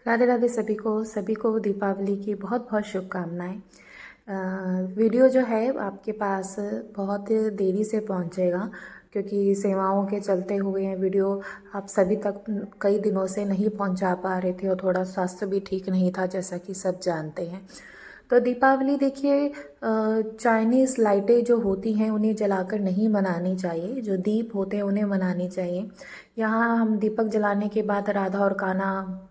राधे राधे सभी को दीपावली की बहुत बहुत शुभकामनाएं। वीडियो जो है आपके पास बहुत देरी से पहुंचेगा क्योंकि सेवाओं के चलते हुए वीडियो आप सभी तक कई दिनों से नहीं पहुंचा पा रहे थे और थोड़ा स्वास्थ्य भी ठीक नहीं था, जैसा कि सब जानते हैं। तो दीपावली देखिए, चाइनीज़ लाइटें जो होती हैं उन्हें जलाकर नहीं मनानी चाहिए, जो दीप होते हैं उन्हें मनानी चाहिए। यहाँ हम दीपक जलाने के बाद राधा और कान्हा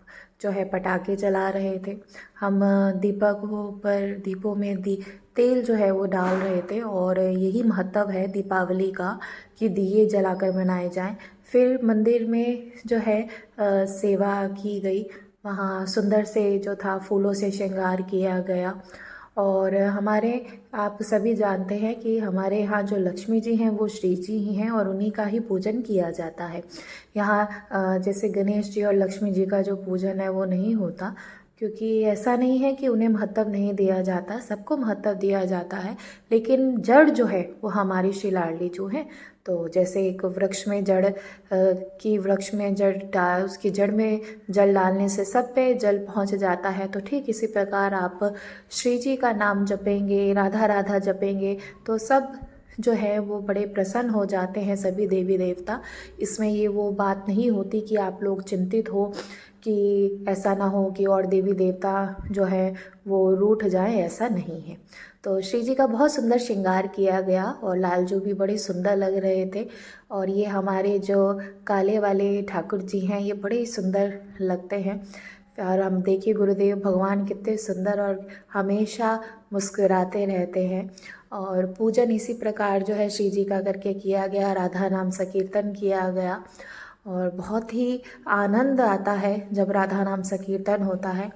जो है पटाखे जला रहे थे। हम दीपकों पर दीपों में तेल जो है वो डाल रहे थे और यही महत्व है दीपावली का कि दिए जलाकर मनाए जाएं। फिर मंदिर में जो है सेवा की गई, वहाँ सुंदर से जो था फूलों से श्रृंगार किया गया। और हमारे आप सभी जानते हैं कि हमारे यहाँ जो लक्ष्मी जी हैं वो श्री जी ही हैं और उन्हीं का ही पूजन किया जाता है। यहाँ जैसे गणेश जी और लक्ष्मी जी का जो पूजन है वो नहीं होता, क्योंकि ऐसा नहीं है कि उन्हें महत्व नहीं दिया जाता, सबको महत्व दिया जाता है। लेकिन जड़ जो है वो हमारी श्री लाडली जो है। तो जैसे एक वृक्ष में वृक्ष में जड़ डाल, उसकी जड़ में जल डालने से सब पे जल पहुंच जाता है। तो ठीक इसी प्रकार आप श्री जी का नाम जपेंगे, राधा राधा जपेंगे, तो सब जो है वो बड़े प्रसन्न हो जाते हैं, सभी देवी देवता। इसमें ये वो बात नहीं होती कि आप लोग चिंतित हो कि ऐसा ना हो कि और देवी देवता जो है वो रूठ जाए, ऐसा नहीं है। तो श्री जी का बहुत सुंदर श्रृंगार किया गया और लालजू भी बड़े सुंदर लग रहे थे। और ये हमारे जो काले वाले ठाकुर जी हैं ये बड़े ही सुंदर लगते हैं। और हम देखिए गुरुदेव भगवान कितने सुंदर और हमेशा मुस्कुराते रहते हैं। और पूजन इसी प्रकार जो है श्री जी का करके किया गया, राधा नाम संकीर्तन किया गया और बहुत ही आनंद आता है जब राधा नाम संकीर्तन होता है।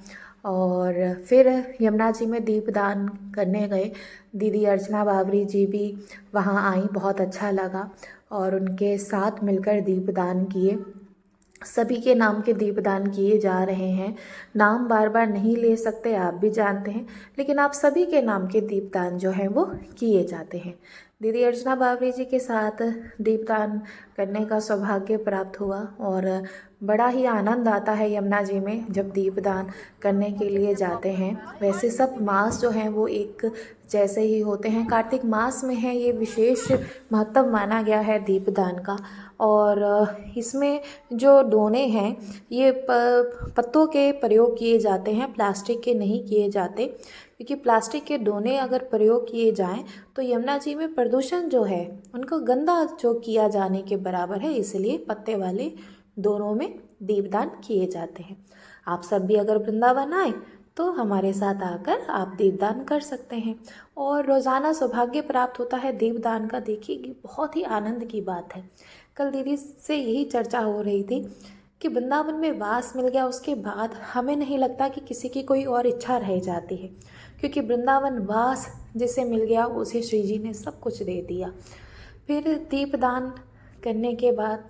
और फिर यमुना जी में दीपदान करने गए, दीदी अर्चना बावरी जी भी वहाँ आई, बहुत अच्छा लगा और उनके साथ मिलकर दीपदान किए। सभी के नाम के दीपदान किए जा रहे हैं। नाम बार बार नहीं ले सकते, आप भी जानते हैं, लेकिन आप सभी के नाम के दीपदान जो हैं वो किए जाते हैं। दीदी अर्चना बावरी जी के साथ दीपदान करने का सौभाग्य प्राप्त हुआ और बड़ा ही आनंद आता है यमुना जी में जब दीपदान करने के लिए जाते हैं। वैसे सब मास जो हैं वो एक जैसे ही होते हैं, कार्तिक मास में है ये विशेष महत्व माना गया है दीपदान का। और इसमें जो डोने हैं ये पत्तों के प्रयोग किए जाते हैं, प्लास्टिक के नहीं किए जाते, क्योंकि प्लास्टिक के डोने अगर प्रयोग किए जाएं तो यमुना जी में प्रदूषण जो है उनको गंदा जो किया जाने के बराबर है, इसलिए पत्ते वाले दोनों में दीपदान किए जाते हैं। आप सब भी अगर वृंदावन आए तो हमारे साथ आकर आप दीपदान कर सकते हैं और रोज़ाना सौभाग्य प्राप्त होता है दीपदान का। देखिए बहुत ही आनंद की बात है। कल दीदी से यही चर्चा हो रही थी कि वृंदावन में वास मिल गया, उसके बाद हमें नहीं लगता कि किसी की कोई और इच्छा रह जाती है, क्योंकि वृंदावन वास जिसे मिल गया उसे श्री जी ने सब कुछ दे दिया। फिर दीपदान करने के बाद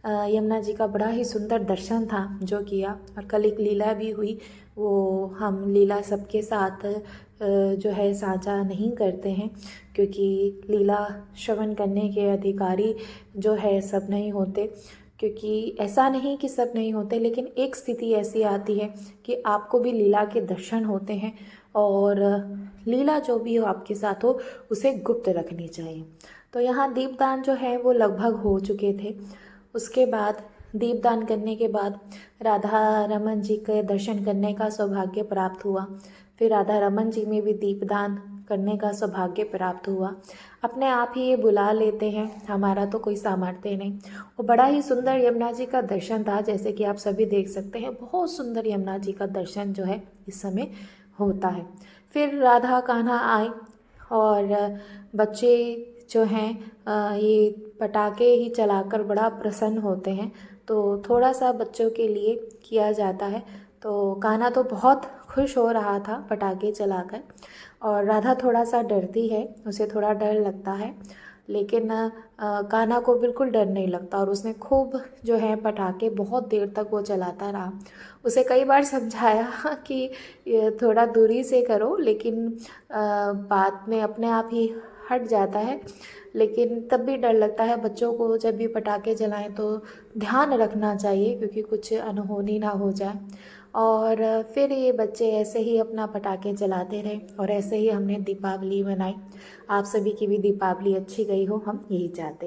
यमुना जी का बड़ा ही सुंदर दर्शन था जो किया। और कल एक लीला भी हुई, वो हम लीला सबके साथ जो है साझा नहीं करते हैं, क्योंकि लीला श्रवण करने के अधिकारी जो है सब नहीं होते। क्योंकि ऐसा नहीं कि सब नहीं होते, लेकिन एक स्थिति ऐसी आती है कि आपको भी लीला के दर्शन होते हैं और लीला जो भी हो आपके साथ हो उसे गुप्त रखनी चाहिए। तो यहाँ दीपदान जो है वो लगभग हो चुके थे। उसके बाद दीपदान करने के बाद राधा रमन जी के दर्शन करने का सौभाग्य प्राप्त हुआ। फिर राधा रमन जी में भी दीपदान करने का सौभाग्य प्राप्त हुआ। अपने आप ही ये बुला लेते हैं, हमारा तो कोई सामर्थ्य नहीं। वो बड़ा ही सुंदर यमुना जी का दर्शन था, जैसे कि आप सभी देख सकते हैं, बहुत सुंदर यमुना जी का दर्शन जो है इस समय होता है। फिर राधा कान्हा आए और बच्चे जो हैं ये पटाखे ही चलाकर बड़ा प्रसन्न होते हैं, तो थोड़ा सा बच्चों के लिए किया जाता है। तो कान्हा तो बहुत खुश हो रहा था पटाखे चलाकर और राधा थोड़ा सा डरती है, उसे थोड़ा डर लगता है, लेकिन कान्हा को बिल्कुल डर नहीं लगता और उसने खूब जो है पटाखे बहुत देर तक वो चलाता रहा। उसे कई बार समझाया कि ये थोड़ा दूरी से करो, लेकिन बाद में अपने आप ही हट जाता है। लेकिन तब भी डर लगता है। बच्चों को जब भी पटाखे जलाएं तो ध्यान रखना चाहिए, क्योंकि कुछ अनहोनी ना हो जाए। और फिर ये बच्चे ऐसे ही अपना पटाखे चलाते रहे और ऐसे ही हमने दीपावली मनाई। आप सभी की भी दीपावली अच्छी गई हो, हम यही चाहते हैं।